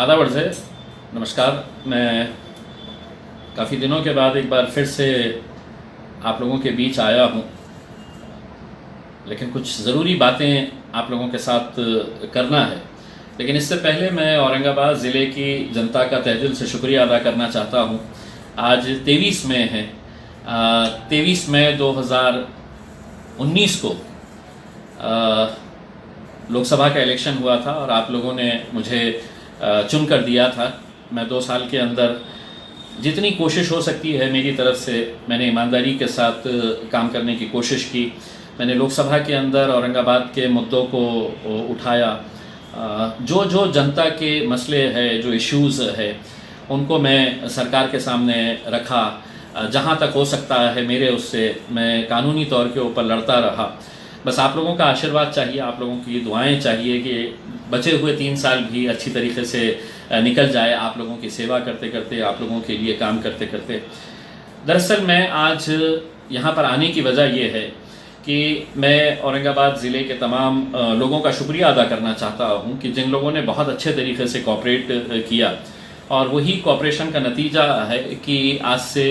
आदाब अर्ज़ है। नमस्कार। मैं काफ़ी दिनों के बाद एक बार फिर से आप लोगों के बीच आया हूँ, लेकिन कुछ ज़रूरी बातें आप लोगों के साथ करना है। लेकिन इससे पहले मैं औरंगाबाद ज़िले की जनता का तहे दिल से शुक्रिया अदा करना चाहता हूँ। आज 23 मई है। 23 मई 2019 को लोकसभा का इलेक्शन हुआ था और आप लोगों ने मुझे चुन कर दिया था। मैं 2 साल के अंदर जितनी कोशिश हो सकती है मेरी तरफ से मैंने ईमानदारी के साथ काम करने की कोशिश की। मैंने लोकसभा के अंदर औरंगाबाद के मुद्दों को उठाया। जो जनता के मसले हैं, जो इश्यूज़ है, उनको मैं सरकार के सामने रखा। जहाँ तक हो सकता है मेरे उससे मैं कानूनी तौर के ऊपर लड़ता रहा। बस आप लोगों का आशीर्वाद चाहिए, आप लोगों की दुआएं चाहिए कि बचे हुए 3 साल भी अच्छी तरीके से निकल जाए, आप लोगों की सेवा करते करते, आप लोगों के लिए काम करते करते। दरअसल मैं आज यहाँ पर आने की वजह यह है कि मैं औरंगाबाद ज़िले के तमाम लोगों का शुक्रिया अदा करना चाहता हूँ कि जिन लोगों ने बहुत अच्छे तरीके से कोऑपरेट किया, और वही कोऑपरेशन का नतीजा है कि आज से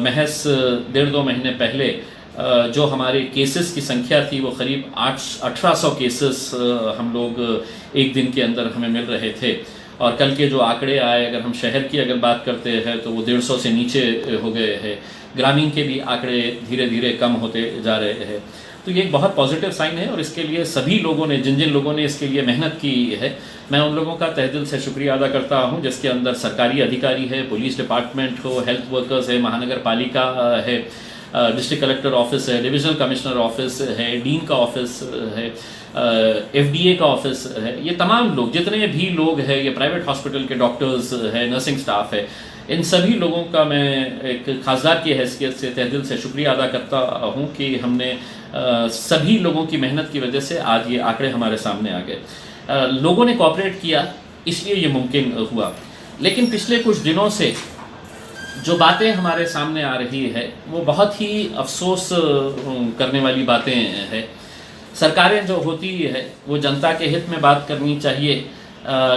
महज 1.5-2 महीने पहले जो हमारे केसेस की संख्या थी वो करीब 1800 केसेस हम लोग एक दिन के अंदर हमें मिल रहे थे। और कल के जो आंकड़े आए, अगर हम शहर की अगर बात करते हैं तो वो 150 से नीचे हो गए हैं। ग्रामीण के भी आंकड़े धीरे धीरे कम होते जा रहे हैं। तो ये एक बहुत पॉजिटिव साइन है और इसके लिए सभी लोगों ने, जिन जिन लोगों ने इसके लिए मेहनत की है, मैं उन लोगों का तहे दिल से शुक्रिया अदा करता हूँ, जिसके अंदर सरकारी अधिकारी है, पुलिस डिपार्टमेंट हो, हेल्थ वर्कर्स है, महानगर पालिका है, डिस्ट्रिक्ट कलेक्टर ऑफिस है, डिविजनल कमिश्नर ऑफिस है, डीन का ऑफिस है, एफडीए का ऑफिस है। ये तमाम लोग, जितने भी लोग हैं, ये प्राइवेट हॉस्पिटल के डॉक्टर्स है, नर्सिंग स्टाफ है, इन सभी लोगों का मैं एक खासदार की हैसियत से तहे दिल से शुक्रिया अदा करता हूँ कि हमने सभी लोगों की मेहनत की वजह से आज ये आंकड़े हमारे सामने आ गए। लोगों ने कोऑपरेट किया, इसलिए ये मुमकिन हुआ। लेकिन पिछले कुछ दिनों से जो बातें हमारे सामने आ रही है वो बहुत ही अफसोस करने वाली बातें हैं। सरकारें जो होती है वो जनता के हित में बात करनी चाहिए,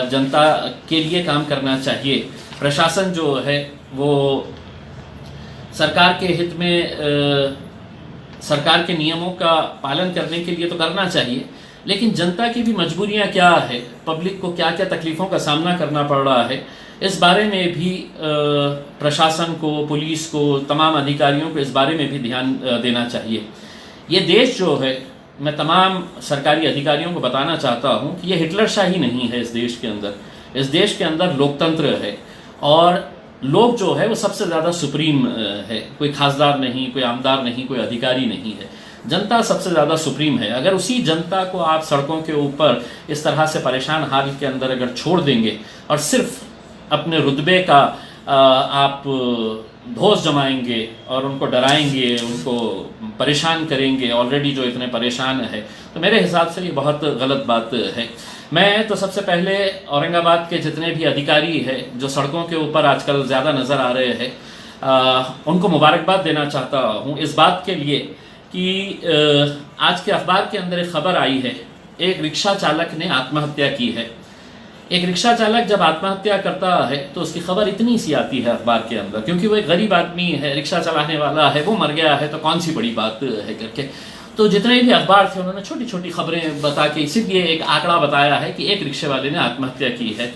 जनता के लिए काम करना चाहिए। प्रशासन जो है वो सरकार के हित में सरकार के नियमों का पालन करने के लिए तो करना चाहिए, लेकिन जनता की भी मजबूरियां क्या है, पब्लिक को क्या क्या तकलीफ़ों का सामना करना पड़ रहा है, इस बारे में भी प्रशासन को, पुलिस को, तमाम अधिकारियों को इस बारे में भी ध्यान देना चाहिए। ये देश जो है, मैं तमाम सरकारी अधिकारियों को बताना चाहता हूँ कि ये हिटलरशाही नहीं है। इस देश के अंदर लोकतंत्र है और लोग जो है वो सबसे ज़्यादा सुप्रीम है। कोई खासदार नहीं, कोई आमदार नहीं, कोई अधिकारी नहीं है। जनता सबसे ज़्यादा सुप्रीम है। अगर उसी जनता को आप सड़कों के ऊपर इस तरह से परेशान हाल के अंदर अगर छोड़ देंगे और सिर्फ अपने रुतबे का आप धौंस जमाएंगे और उनको डराएंगे, उनको परेशान करेंगे, ऑलरेडी जो इतने परेशान है, तो मेरे हिसाब से ये बहुत गलत बात है। मैं तो सबसे पहले औरंगाबाद के जितने भी अधिकारी हैं जो सड़कों के ऊपर आजकल ज़्यादा नज़र आ रहे हैं, उनको मुबारकबाद देना चाहता हूँ इस बात के लिए कि आज के अखबार के अंदर एक खबर आई है, एक रिक्शा चालक ने आत्महत्या की है। एक रिक्शा चालक जब आत्महत्या करता है तो उसकी खबर इतनी सी आती है अखबार के अंदर, क्योंकि वो एक गरीब आदमी है, रिक्शा चलाने वाला है, वो मर गया है तो कौन सी बड़ी बात है करके। तो जितने भी अखबार थे उन्होंने छोटी छोटी खबरें बता के सिर्फ ये एक आंकड़ा बताया है कि एक रिक्शे वाले ने आत्महत्या की है।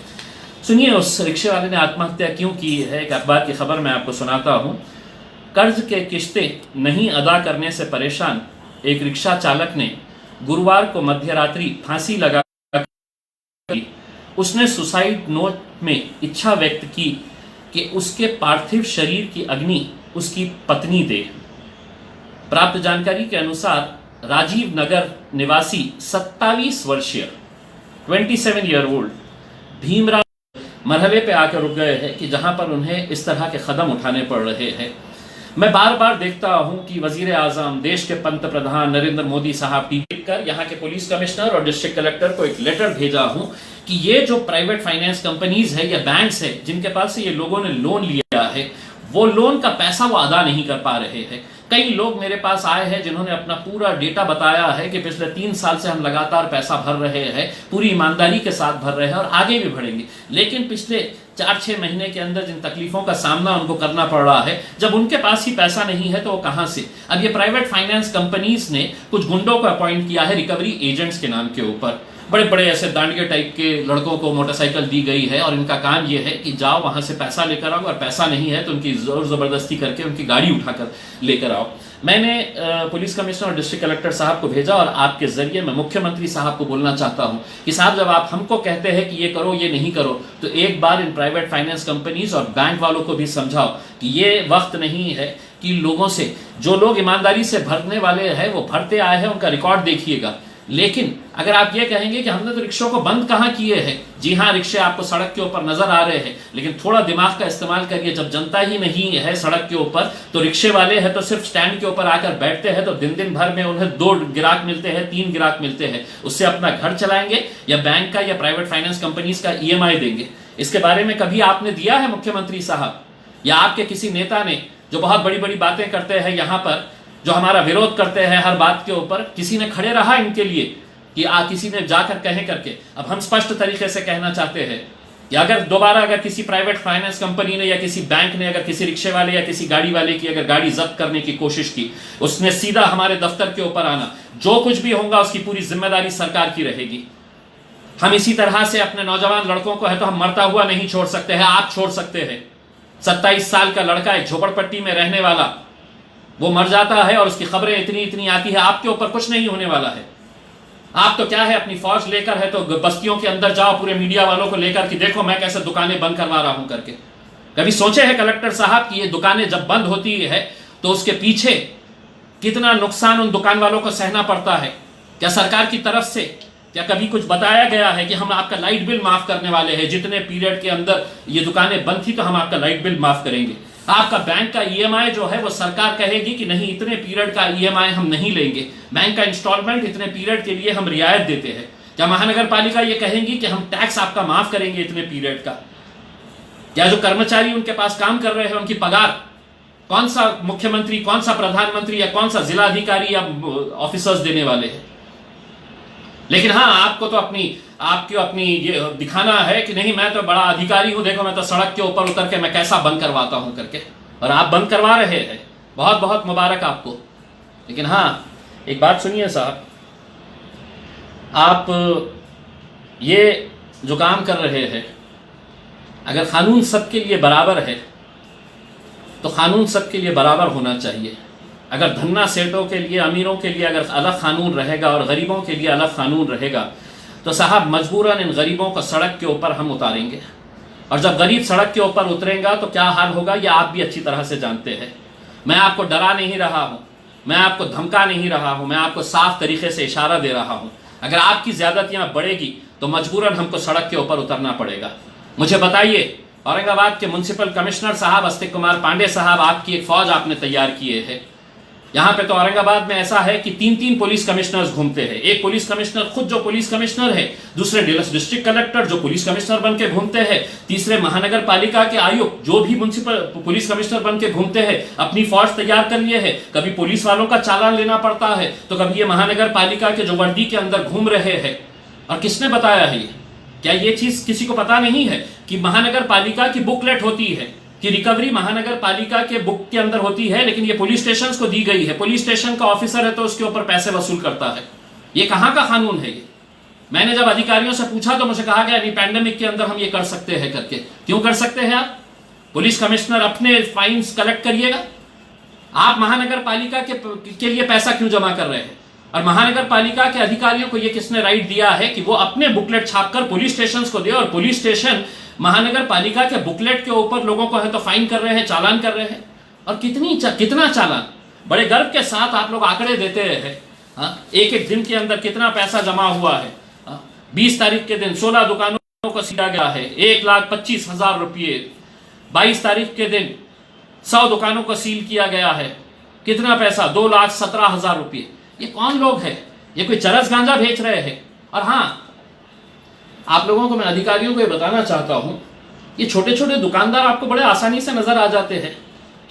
सुनिए उस रिक्शे वाले ने आत्महत्या क्यों की है। एक अखबार की खबर मैं आपको सुनाता हूँ। कर्ज के किश्तें नहीं अदा करने से परेशान एक रिक्शा चालक ने गुरुवार को मध्यरात्रि फांसी लगा। उसने सुसाइड नोट में इच्छा व्यक्त की कि उसके पार्थिव शरीर की अग्नि उसकी पत्नी दे। प्राप्त जानकारी के अनुसार राजीव नगर निवासी 27 वर्षीय 27 ईयर ओल्ड भीमराव मरहले पे आकर रुक गए हैं कि जहां पर उन्हें इस तरह के कदम उठाने पड़ रहे हैं। मैं बार बार देखता हूं कि वजीर आजम, देश के पंत प्रधान नरेंद्र मोदी साहब ट्वीट कर यहाँ के पुलिस कमिश्नर और डिस्ट्रिक्ट कलेक्टर को एक लेटर भेजा हूं कि ये जो प्राइवेट फाइनेंस कंपनीज है या बैंक्स है जिनके पास से ये लोगों ने लोन लिया है, वो लोन का पैसा वो अदा नहीं कर पा रहे हैं। कई लोग मेरे पास आए हैं जिन्होंने अपना पूरा डेटा बताया है कि पिछले 3 साल से हम लगातार पैसा भर रहे हैं, पूरी ईमानदारी के साथ भर रहे हैं और आगे भी भरेंगे, लेकिन पिछले 4-6 महीने के अंदर जिन तकलीफों का सामना उनको करना पड़ रहा है, जब उनके पास ही पैसा नहीं है तो वो कहां से। अब ये प्राइवेट फाइनेंस कंपनीज ने कुछ गुंडों को अपॉइंट किया है रिकवरी एजेंट्स के नाम के ऊपर। बड़े बड़े ऐसे दांडिया टाइप के लड़कों को मोटरसाइकिल दी गई है और इनका काम यह है कि जाओ वहां से पैसा लेकर आओ, और पैसा नहीं है तो उनकी जोर जबरदस्ती करके उनकी गाड़ी उठाकर लेकर आओ। मैंने पुलिस कमिश्नर और डिस्ट्रिक्ट कलेक्टर साहब को भेजा और आपके जरिए मैं मुख्यमंत्री साहब को बोलना चाहता हूं कि साहब, जब आप हमको कहते हैं कि ये करो ये नहीं करो, तो एक बार इन प्राइवेट फाइनेंस कंपनीज और बैंक वालों को भी समझाओ कि ये वक्त नहीं है कि लोगों से, जो लोग ईमानदारी से भरने वाले हैं वो भरते आए हैं, उनका रिकॉर्ड देखिएगा। लेकिन अगर आप ये कहेंगे कि हमने तो रिक्शों को बंद कहां किए हैं, जी हां, रिक्शे आपको सड़क के ऊपर नजर आ रहे हैं, लेकिन थोड़ा दिमाग का इस्तेमाल करिए। जब जनता ही नहीं है सड़क के ऊपर तो रिक्शे वाले हैं तो सिर्फ स्टैंड के ऊपर आकर बैठते हैं, तो दिन दिन भर में उन्हें 2 गिराक मिलते हैं, 3 गिराक मिलते हैं, उससे अपना घर चलाएंगे या बैंक का या प्राइवेट फाइनेंस कंपनीज का EMI देंगे। इसके बारे में कभी आपने दिया है मुख्यमंत्री साहब, या आपके किसी नेता ने, जो बहुत बड़ी बड़ी बातें करते हैं यहाँ पर, जो हमारा विरोध करते हैं हर बात के ऊपर, किसी ने खड़े रहा इनके लिए कि किसी ने जाकर कहे करके। अब हम स्पष्ट तरीके से कहना चाहते हैं कि अगर दोबारा अगर किसी प्राइवेट फाइनेंस कंपनी ने या किसी बैंक ने अगर किसी रिक्शे वाले या किसी गाड़ी वाले की अगर गाड़ी जब्त करने की कोशिश की, उसने सीधा हमारे दफ्तर के ऊपर आना, जो कुछ भी होगा उसकी पूरी जिम्मेदारी सरकार की रहेगी। हम इसी तरह से अपने नौजवान लड़कों को है तो हम मरता हुआ नहीं छोड़ सकते हैं, आप छोड़ सकते हैं। 27 साल का लड़का एक झोपड़पट्टी में रहने वाला, वो मर जाता है और उसकी खबरें इतनी इतनी आती है, आपके ऊपर कुछ नहीं होने वाला है। आप तो क्या है, अपनी फौज लेकर है तो बस्तियों के अंदर जाओ पूरे मीडिया वालों को लेकर कि देखो मैं कैसे दुकानें बंद करवा रहा हूं करके। कभी सोचे है कलेक्टर साहब कि ये दुकानें जब बंद होती है तो उसके पीछे कितना नुकसान उन दुकान वालों को सहना पड़ता है? क्या सरकार की तरफ से क्या कभी कुछ बताया गया है कि हम आपका लाइट बिल माफ करने वाले हैं, जितने पीरियड के अंदर ये दुकानें बंद थी तो हम आपका लाइट बिल माफ करेंगे? आपका बैंक का EMI जो है वो सरकार कहेगी कि नहीं, इतने पीरियड का EMI हम नहीं लेंगे, बैंक का इंस्टॉलमेंट इतने पीरियड के लिए हम रियायत देते हैं। क्या महानगर पालिका ये कहेंगी कि हम टैक्स आपका माफ करेंगे इतने पीरियड का? क्या जो कर्मचारी उनके पास काम कर रहे हैं उनकी पगार कौन सा मुख्यमंत्री, कौन सा प्रधानमंत्री या कौन सा जिलाधिकारी या ऑफिसर्स देने वाले हैं? लेकिन हाँ, आपको तो अपनी ये दिखाना है कि नहीं मैं तो बड़ा अधिकारी हूं, देखो मैं तो सड़क के ऊपर उतर के मैं कैसा बंद करवाता हूं करके, और आप बंद करवा रहे हैं। बहुत बहुत मुबारक आपको। लेकिन हाँ, एक बात सुनिए साहब, आप ये जो काम कर रहे हैं, अगर कानून सबके लिए बराबर है तो कानून सबके लिए बराबर होना चाहिए। अगर धन्ना सेठों के लिए, अमीरों के लिए अगर अलग कानून रहेगा और गरीबों के लिए अलग कानून रहेगा तो साहब मजबूरन इन गरीबों को सड़क के ऊपर हम उतारेंगे, और जब गरीब सड़क के ऊपर उतरेगा तो क्या हाल होगा ये आप भी अच्छी तरह से जानते हैं। मैं आपको डरा नहीं रहा हूं, मैं आपको धमका नहीं रहा हूं, मैं आपको साफ तरीके से इशारा दे रहा हूं। अगर आपकी ज्यादतियां बढ़ेगी तो मजबूरन हमको सड़क के ऊपर उतरना पड़ेगा। मुझे बताइए, औरंगाबाद के म्युनिसिपल कमिश्नर साहब अस्तिक कुमार पांडे साहब, आपकी एक फौज आपने तैयार किए है। यहाँ पे तो औरंगाबाद में ऐसा है कि 3-3 पुलिस कमिश्नर्स घूमते हैं। एक पुलिस कमिश्नर खुद जो पुलिस कमिश्नर है, दूसरे डिस्ट्रिक्ट कलेक्टर जो पुलिस कमिश्नर बन के घूमते हैं, तीसरे महानगर पालिका के आयुक्त जो भी म्युनिसिपल पुलिस कमिश्नर बन के घूमते हैं। अपनी फौज तैयार कर लिए है, कभी पुलिस वालों का चालान लेना पड़ता है तो कभी ये महानगर पालिका के जो वर्दी के अंदर घूम रहे हैं। और किसने बताया है ये? क्या ये चीज किसी को पता नहीं है कि महानगर पालिका की बुकलेट होती है, कि रिकवरी महानगर पालिका के बुक के अंदर होती है, लेकिन ये पुलिस स्टेशन को दी गई है। पुलिस स्टेशन का ऑफिसर है तो उसके ऊपर पैसे वसूल करता है। ये कहां का कानून है ये? मैंने जब अधिकारियों से पूछा तो मुझे कहा गया नहीं, पैंडेमिक के अंदर हम ये कर सकते हैं करके। क्यों कर सकते हैं आप? पुलिस कमिश्नर अपने फाइन्स कलेक्ट करिएगा, आप महानगर पालिका के लिए पैसा क्यों जमा कर रहे हैं? और महानगर पालिका के अधिकारियों को ये किसने राइट दिया है कि वो अपने बुकलेट छापकर पुलिस स्टेशन को दे, और पुलिस स्टेशन महानगर पालिका के बुकलेट के ऊपर लोगों को है तो फाइन कर रहे हैं, चालान कर रहे हैं। और कितना चालान? बड़े गर्व के साथ आप लोग आंकड़े देते हैं, एक एक दिन के अंदर कितना पैसा जमा हुआ है। 20 तारीख के दिन 16 दुकानों को सीधा गया है, 1,25,000 रुपये। 22 तारीख के दिन 100 दुकानों को सील किया गया है, कितना पैसा? 2,17,000 रुपये। ये कौन लोग हैं? ये कोई चरस गांजा बेच रहे हैं? और हाँ, आप लोगों को मैं अधिकारियों को ये बताना चाहता हूं, ये छोटे छोटे दुकानदार आपको बड़े आसानी से नजर आ जाते हैं।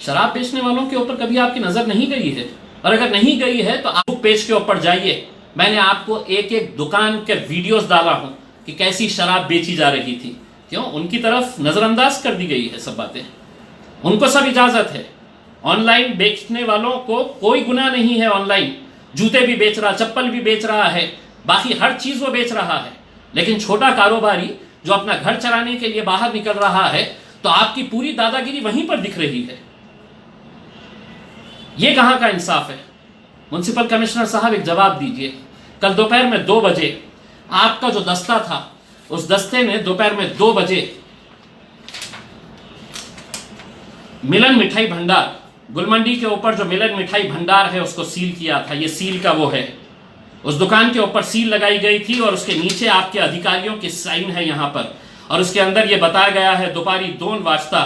शराब बेचने वालों के ऊपर कभी आपकी नजर नहीं गई है? और अगर नहीं गई है तो आप पेज के ऊपर जाइए, मैंने आपको एक एक दुकान के वीडियोस डाला हूं कि कैसी शराब बेची जा रही थी। क्यों? उनकी तरफ नजरअंदाज कर दी गई है सब बातें, उनको सब इजाजत है। ऑनलाइन बेचने वालों को कोई गुनाह नहीं है। ऑनलाइन जूते भी बेच रहा, चप्पल भी बेच रहा है, बाकी हर चीज वो बेच रहा है। लेकिन छोटा कारोबारी जो अपना घर चलाने के लिए बाहर निकल रहा है, तो आपकी पूरी दादागिरी वहीं पर दिख रही है। ये कहां का इंसाफ है? म्युनिसिपल कमिश्नर साहब एक जवाब दीजिए। कल दोपहर में 2 बजे आपका जो दस्ता था, उस दस्ते ने दोपहर में 2 बजे मिलन मिठाई भंडार, गुलमंडी के ऊपर जो मिलन मिठाई भंडार है, उसको सील किया था। ये सील का वो है, उस दुकान के ऊपर सील लगाई गई थी और उसके नीचे आपके अधिकारियों की साइन है यहां पर, और उसके अंदर यह बताया गया है दोपहरी 2 वाजता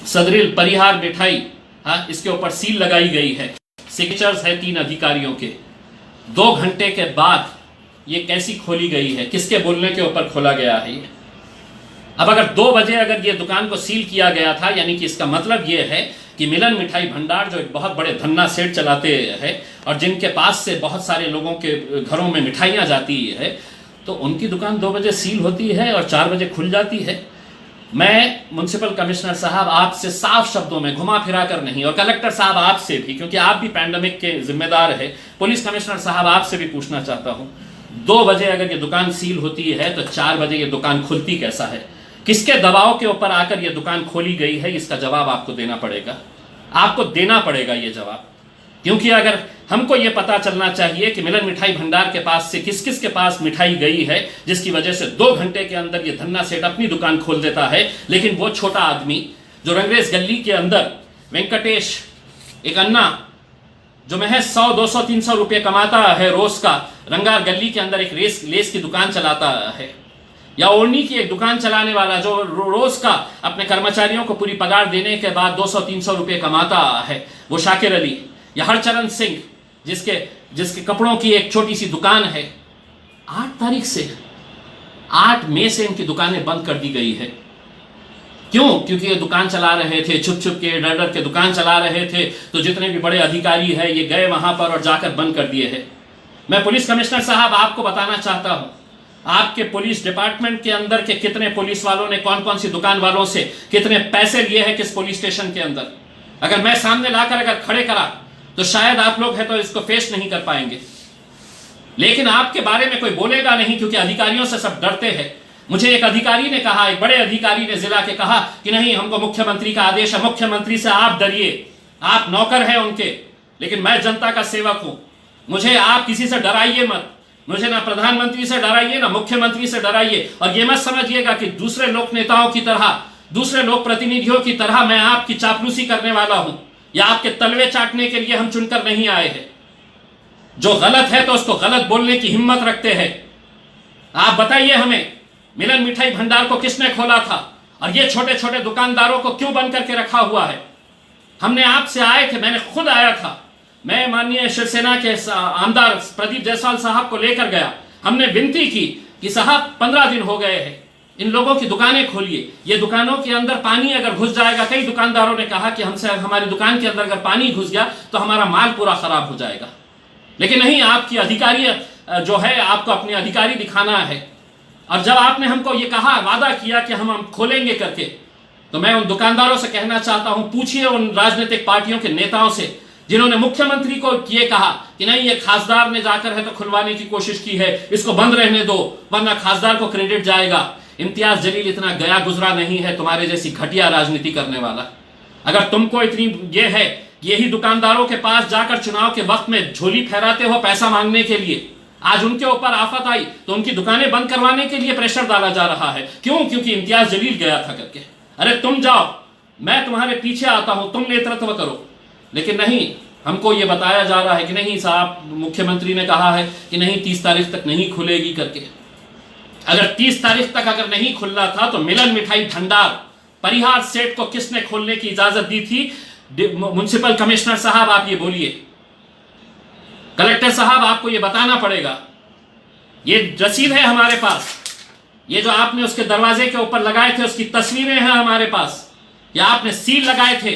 सदरिल परिहार मिठाई, हाँ, इसके ऊपर सील लगाई गई है। सिग्नेचर्स है 3 अधिकारियों के। 2 घंटे के बाद ये कैसी खोली गई है? किसके बोलने के ऊपर खोला गया है ये? अब अगर 2 बजे अगर ये दुकान को सील किया गया था, यानी कि इसका मतलब ये है कि मिलन मिठाई भंडार जो एक बहुत बड़े धन्ना सेठ चलाते हैं और जिनके पास से बहुत सारे लोगों के घरों में मिठाइयाँ जाती है, तो उनकी दुकान 2 बजे सील होती है और 4 बजे खुल जाती है। मैं म्युनिसिपल कमिश्नर साहब आपसे साफ शब्दों में घुमा फिरा कर नहीं, और कलेक्टर साहब आपसे भी, क्योंकि आप भी पैंडेमिक के जिम्मेदार है, पुलिस कमिश्नर साहब आपसे भी पूछना चाहता हूं, 2 बजे अगर ये दुकान सील होती है तो 4 बजे ये दुकान खुलती कैसा है? किसके दबाव के ऊपर आकर ये दुकान खोली गई है? इसका जवाब आपको देना पड़ेगा, आपको देना पड़ेगा ये जवाब। क्योंकि अगर हमको ये पता चलना चाहिए कि मिलन मिठाई भंडार के पास से किस किस के पास मिठाई गई है, जिसकी वजह से 2 घंटे के अंदर ये धन्ना सेठ अपनी दुकान खोल देता है, लेकिन वो छोटा आदमी जो रंगरेज गली के अंदर वेंकटेश, एक अन्ना जो महज 100, 200, 300 रुपये कमाता है रोज का, रंगार गली के अंदर एक लेस की दुकान चलाता है, या ओढ़नी की एक दुकान चलाने वाला जो रोज का अपने कर्मचारियों को पूरी पगार देने के बाद 200-300 रुपये कमाता है, वो शाकिर अली, या हरचरण सिंह जिसके कपड़ों की एक छोटी सी दुकान है। 8 तारीख से, 8 मई से इनकी दुकानें बंद कर दी गई है। क्यों? क्योंकि ये दुकान चला रहे थे, छुप छुप के, डर डर के दुकान चला रहे थे, तो जितने भी बड़े अधिकारी हैं ये गए वहां पर और जाकर बंद कर दिए हैं। मैं पुलिस कमिश्नर साहब आपको बताना चाहता हूं, आपके पुलिस डिपार्टमेंट के अंदर के कितने पुलिस वालों ने कौन कौन सी दुकान वालों से कितने पैसे लिए हैं किस पुलिस स्टेशन के अंदर, अगर मैं सामने लाकर अगर खड़े करा तो शायद आप लोग हैं तो इसको फेस नहीं कर पाएंगे। लेकिन आपके बारे में कोई बोलेगा नहीं, क्योंकि अधिकारियों से सब डरते हैं। मुझे एक अधिकारी ने कहा, एक बड़े अधिकारी ने जिला के कहा कि नहीं, हमको मुख्यमंत्री का आदेश है, मुख्यमंत्री से आप डरिए, आप नौकर हैं उनके, लेकिन मैं जनता का सेवक हूं, मुझे आप किसी से डराइए मत, मुझे ना प्रधानमंत्री से डराइए ना मुख्यमंत्री से डराइए। और ये मत समझिएगा कि दूसरे लोक नेताओं की तरह, दूसरे लोक प्रतिनिधियों की तरह मैं आपकी चापलूसी करने वाला हूं या आपके तलवे चाटने के लिए हम चुनकर नहीं आए हैं। जो गलत है तो उसको गलत बोलने की हिम्मत रखते हैं। आप बताइए हमें, मिलन मिठाई भंडार को किसने खोला था और ये छोटे छोटे दुकानदारों को क्यों बंद करके रखा हुआ है? हमने आपसे आए थे, मैंने खुद आया था, मैं माननीय शिवसेना के आमदार प्रदीप जायसवाल साहब को लेकर गया, हमने विनती की कि साहब 15 दिन हो गए हैं, इन लोगों की दुकानें खोलिए, ये दुकानों के अंदर पानी अगर घुस जाएगा, कई दुकानदारों ने कहा कि हमसे हमारी दुकान के अंदर अगर पानी घुस गया तो हमारा माल पूरा खराब हो जाएगा। लेकिन नहीं, आपकी अधिकारी जो है, आपको अपने अधिकारी दिखाना है। और जब आपने हमको ये कहा, वादा किया कि हम खोलेंगे करके, तो मैं उन दुकानदारों से कहना चाहता हूं, पूछिए उन राजनीतिक पार्टियों के नेताओं से जिन्होंने मुख्यमंत्री को ये कहा कि नहीं, ये खासदार ने जाकर है तो खुलवाने की कोशिश की है, इसको बंद रहने दो वरना खासदार को क्रेडिट जाएगा। इम्तियाज जलील इतना गया गुजरा नहीं है तुम्हारे जैसी घटिया राजनीति करने वाला। अगर तुमको इतनी ये है, यही दुकानदारों के पास जाकर चुनाव के वक्त में झोली फहराते हो पैसा मांगने के लिए, आज उनके ऊपर आफत आई तो उनकी दुकानें बंद करवाने के लिए प्रेशर डाला जा रहा है। क्यों? क्योंकि इम्तियाज जलील गया था करके। अरे तुम जाओ, मैं तुम्हारे पीछे आता हूं, तुम नेतृत्व करो। लेकिन नहीं, हमको ये बताया जा रहा है कि नहीं साहब, मुख्यमंत्री ने कहा है कि नहीं 30 तारीख तक नहीं खुलेगी करके। अगर 30 तारीख तक अगर नहीं खुलना था तो मिलन मिठाई भंडार परिहार सेठ को किसने खोलने की इजाजत दी थी? म्युनिसिपल कमिश्नर साहब आप ये बोलिए, कलेक्टर साहब आपको ये बताना पड़ेगा। ये रसीद है हमारे पास, ये जो आपने उसके दरवाजे के ऊपर लगाए थे उसकी तस्वीरें हैं हमारे पास। या आपने सील लगाए थे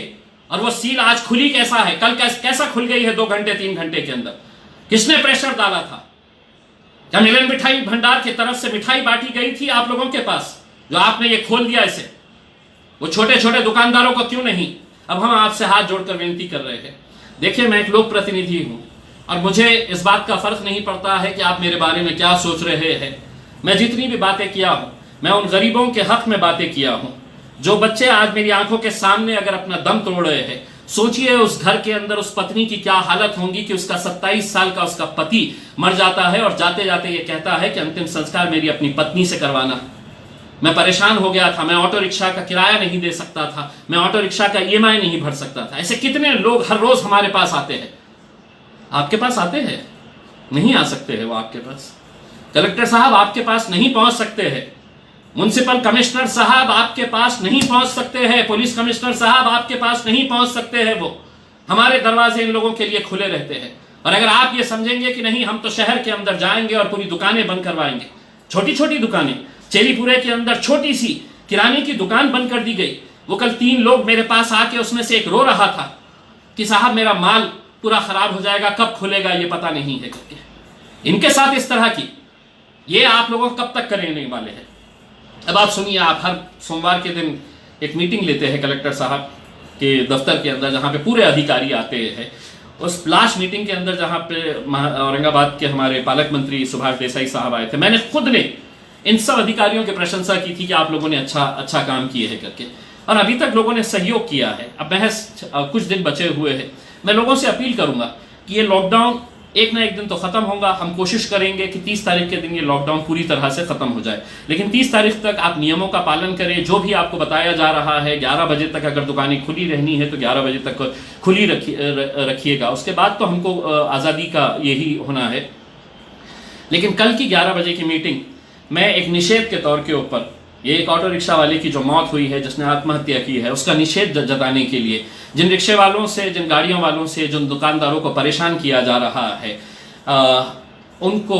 और वो सील आज खुली कैसा है, कल कैसा खुल गई है 2 घंटे 3 घंटे के अंदर? किसने प्रेशर डाला था? क्या मिलन मिठाई भंडार की तरफ से मिठाई बांटी गई थी आप लोगों के पास जो आपने ये खोल दिया इसे? वो छोटे छोटे दुकानदारों को क्यों नहीं? अब हम आपसे हाथ जोड़कर विनती कर रहे हैं, देखिए मैं एक लोक प्रतिनिधि हूं और मुझे इस बात का फर्क नहीं पड़ता है कि आप मेरे बारे में क्या सोच रहे हैं। मैं जितनी भी बातें किया हूं, मैं उन गरीबों के हक में बातें किया हूं। जो बच्चे आज मेरी आंखों के सामने अगर अपना दम तोड़ रहे हैं, सोचिए उस घर के अंदर उस पत्नी की क्या हालत होगी कि उसका 27 साल का उसका पति मर जाता है और जाते जाते ये कहता है कि अंतिम संस्कार मेरी अपनी पत्नी से करवाना। मैं परेशान हो गया था, मैं ऑटो रिक्शा का किराया नहीं दे सकता था, मैं ऑटो रिक्शा का ईएमआई नहीं भर सकता था। ऐसे कितने लोग हर रोज हमारे पास आते हैं। आपके पास आते हैं? नहीं आ सकते हैं वो आपके पास। कलेक्टर साहब आपके पास नहीं पहुंच सकते हैं। म्युनिसिपल कमिश्नर साहब आपके पास नहीं पहुंच सकते हैं। पुलिस कमिश्नर साहब आपके पास नहीं पहुंच सकते हैं। वो हमारे दरवाजे इन लोगों के लिए खुले रहते हैं। और अगर आप ये समझेंगे कि नहीं हम तो शहर के अंदर जाएंगे और पूरी दुकानें बंद करवाएंगे, छोटी छोटी दुकानें, चेलीपुरे के अंदर छोटी सी किराने की दुकान बंद कर दी गई। वो कल 3 लोग मेरे पास आके उसमें से एक रो रहा था कि साहब मेरा माल पूरा खराब हो जाएगा, कब खुलेगा ये पता नहीं है करके। इनके साथ इस तरह की ये आप लोगों कब तक करने वाले हैं? अब आप सुनिए, आप हर सोमवार के दिन एक मीटिंग लेते हैं कलेक्टर साहब के दफ्तर के अंदर जहाँ पे पूरे अधिकारी आते हैं। उस लास्ट मीटिंग के अंदर जहाँ पे औरंगाबाद के हमारे पालक मंत्री सुभाष देसाई साहब आए थे, मैंने खुद ने इन सब अधिकारियों की प्रशंसा की थी कि आप लोगों ने अच्छा काम किए है करके, और अभी तक लोगों ने सहयोग किया है। अब महज कुछ दिन बचे हुए हैं। मैं लोगों से अपील करूंगा कि ये लॉकडाउन एक ना एक दिन तो खत्म होगा। हम कोशिश करेंगे कि 30 तारीख के दिन ये लॉकडाउन पूरी तरह से खत्म हो जाए, लेकिन 30 तारीख तक आप नियमों का पालन करें। जो भी आपको बताया जा रहा है, 11 बजे तक अगर दुकानें खुली रहनी है तो 11 बजे तक खुली रखिएगा। उसके बाद तो हमको आज़ादी का यही होना है। लेकिन कल की 11 बजे की मीटिंग मैं एक निषेध के तौर के ऊपर, ये एक ऑटो रिक्शा वाले की जो मौत हुई है, जिसने आत्महत्या की है, उसका निषेध जताने के लिए, जिन रिक्शे वालों से, जिन गाड़ियों वालों से, जिन दुकानदारों को परेशान किया जा रहा है, उनको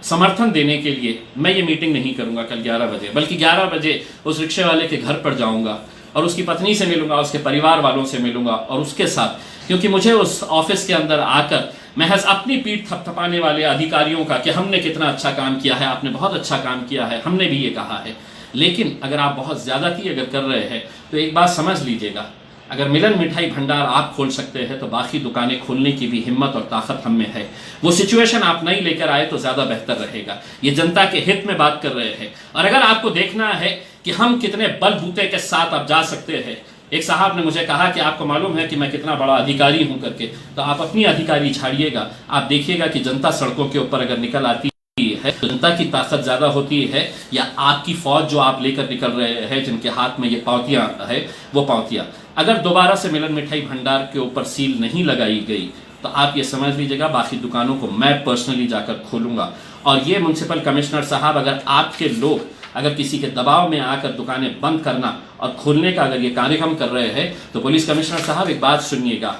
समर्थन देने के लिए मैं ये मीटिंग नहीं करूंगा कल 11 बजे, बल्कि 11 बजे उस रिक्शे वाले के घर पर जाऊंगा और उसकी पत्नी से मिलूंगा, उसके परिवार वालों से मिलूंगा और उसके साथ, क्योंकि मुझे उस ऑफिस के अंदर आकर महज अपनी पीठ थपथपाने वाले अधिकारियों का कि हमने कितना अच्छा काम किया है, आपने बहुत अच्छा काम किया है, हमने भी ये कहा है। लेकिन अगर आप बहुत ज़्यादती अगर कर रहे हैं तो एक बात समझ लीजिएगा, अगर मिलन मिठाई भंडार आप खोल सकते हैं तो बाकी दुकानें खोलने की भी हिम्मत और ताकत हम में है। वो सिचुएशन आप नहीं लेकर आए तो ज़्यादा बेहतर रहेगा। ये जनता के हित में बात कर रहे हैं। और अगर आपको देखना है कि हम कितने बलबूते के साथ आप जा सकते हैं, एक साहब ने मुझे कहा कि आपको मालूम है कि मैं कितना बड़ा अधिकारी हूं करके, तो आप अपनी अधिकारी झाड़िएगा। आप देखिएगा कि जनता सड़कों के ऊपर अगर निकल आती है, जनता की ताकत ज्यादा होती है या आपकी फौज जो आप लेकर निकल रहे हैं, जिनके हाथ में ये पावतियां है, वो पावतियां अगर दोबारा से मिलन मिठाई भंडार के ऊपर सील नहीं लगाई गई तो आप ये समझ लीजिएगा बाकी दुकानों को मैं पर्सनली जाकर खोलूंगा। और ये म्युनिसिपल कमिश्नर साहब, अगर आपके लोग अगर किसी के दबाव में आकर दुकानें बंद करना और खोलने का अगर ये कार्यक्रम कर रहे हैं तो पुलिस कमिश्नर साहब एक बात सुनिएगा,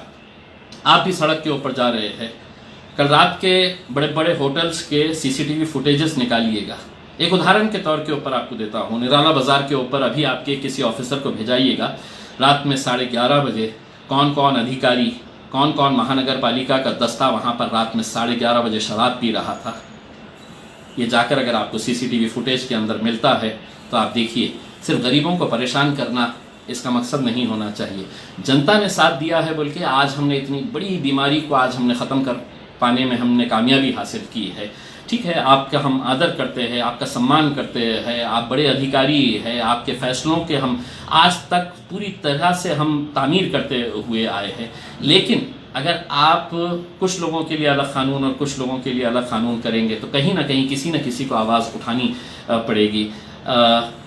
आप भी सड़क के ऊपर जा रहे हैं, कल रात के बड़े बड़े होटल्स के सीसीटीवी फुटेजेस निकालिएगा। एक उदाहरण के तौर के ऊपर आपको देता हूँ, निराला बाजार के ऊपर अभी आपके किसी ऑफिसर को भेजाइएगा, रात में 11:30 बजे कौन कौन अधिकारी, कौन कौन महानगर पालिका का दस्ता वहाँ पर रात में 11:30 बजे शराब पी रहा था। ये जाकर अगर आपको सीसीटीवी फुटेज के अंदर मिलता है तो आप देखिए, सिर्फ गरीबों को परेशान करना इसका मकसद नहीं होना चाहिए। जनता ने साथ दिया है बोल के आज हमने इतनी बड़ी बीमारी को आज हमने ख़त्म कर पाने में हमने कामयाबी हासिल की है। ठीक है, आपका हम आदर करते हैं, आपका सम्मान करते हैं, आप बड़े अधिकारी हैं, आपके फैसलों के हम आज तक पूरी तरह से हम तामीर करते हुए आए हैं। लेकिन अगर आप कुछ लोगों के लिए अलग कानून और कुछ लोगों के लिए अलग कानून करेंगे तो कहीं ना कहीं किसी न किसी को आवाज़ उठानी पड़ेगी।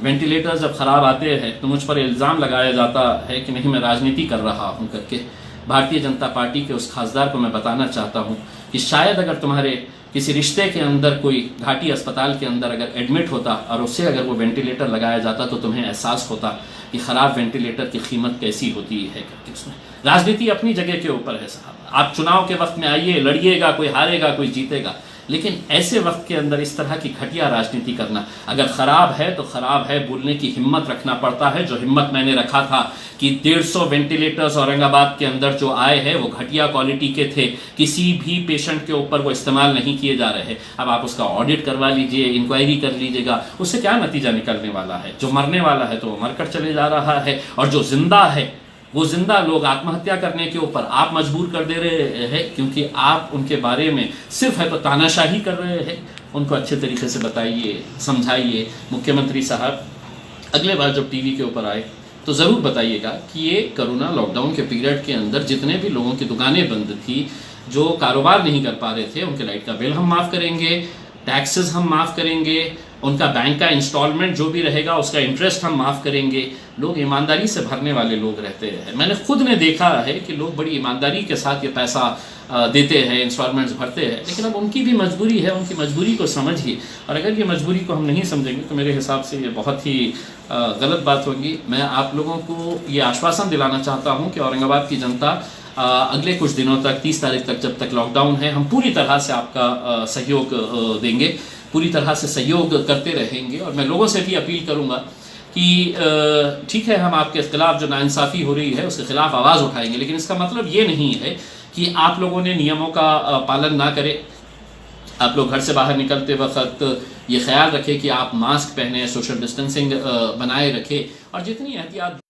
वेंटिलेटर जब ख़राब आते हैं तो मुझ पर इल्ज़ाम लगाया जाता है कि नहीं मैं राजनीति कर रहा हूं करके। भारतीय जनता पार्टी के उस खासदार को मैं बताना चाहता हूं कि शायद अगर तुम्हारे किसी रिश्ते के अंदर कोई घाटी अस्पताल के अंदर अगर एडमिट होता और उससे अगर वो वेंटिलेटर लगाया जाता तो तुम्हें एहसास होता कि ख़राब वेंटिलेटर की कीमत कैसी होती है करके। उसमें राजनीति अपनी जगह के ऊपर है साहब। आप चुनाव के वक्त में आइए, लड़िएगा, कोई हारेगा कोई जीतेगा, लेकिन ऐसे वक्त के अंदर इस तरह की घटिया राजनीति करना, अगर ख़राब है तो ख़राब है बोलने की हिम्मत रखना पड़ता है। जो हिम्मत मैंने रखा था कि 150 वेंटिलेटर्स औरंगाबाद के अंदर जो आए हैं वो घटिया क्वालिटी के थे, किसी भी पेशेंट के ऊपर वो इस्तेमाल नहीं किए जा रहे। अब आप उसका ऑडिट करवा लीजिए, इंक्वायरी कर लीजिएगा, उससे क्या नतीजा निकलने वाला है? जो मरने वाला है तो वो मरकर चले जा रहा है, और जो जिंदा है वो जिंदा लोग आत्महत्या करने के ऊपर आप मजबूर कर दे रहे हैं, क्योंकि आप उनके बारे में सिर्फ है तो तानाशाही कर रहे हैं। उनको अच्छे तरीके से बताइए, समझाइए। मुख्यमंत्री साहब अगले बार जब टीवी के ऊपर आए तो ज़रूर बताइएगा कि ये कोरोना लॉकडाउन के पीरियड के अंदर जितने भी लोगों की दुकानें बंद थी, जो कारोबार नहीं कर पा रहे थे, उनके लाइट का बिल हम माफ़ करेंगे, टैक्सेस हम माफ़ करेंगे, उनका बैंक का इंस्टॉलमेंट जो भी रहेगा उसका इंटरेस्ट हम माफ़ करेंगे। लोग ईमानदारी से भरने वाले लोग रहते हैं। मैंने खुद ने देखा है कि लोग बड़ी ईमानदारी के साथ ये पैसा देते हैं, इंस्टॉलमेंट्स भरते हैं, लेकिन अब उनकी भी मजबूरी है, उनकी मजबूरी को समझिए। और अगर ये मजबूरी को हम नहीं समझेंगे तो मेरे हिसाब से ये बहुत ही गलत बात होगी। मैं आप लोगों को ये आश्वासन दिलाना चाहता हूँ कि औरंगाबाद की जनता अगले कुछ दिनों तक, 30 तारीख तक जब तक लॉकडाउन है, हम पूरी तरह से आपका सहयोग देंगे, पूरी तरह से सहयोग करते रहेंगे। और मैं लोगों से भी अपील करूंगा कि ठीक है, हम आपके खिलाफ जो नाइंसाफ़ी हो रही है उसके खिलाफ आवाज़ उठाएंगे, लेकिन इसका मतलब ये नहीं है कि आप लोगों ने नियमों का पालन ना करें। आप लोग घर से बाहर निकलते वक्त ये ख्याल रखें कि आप मास्क पहने, सोशल डिस्टेंसिंग बनाए रखें, और जितनी एहतियात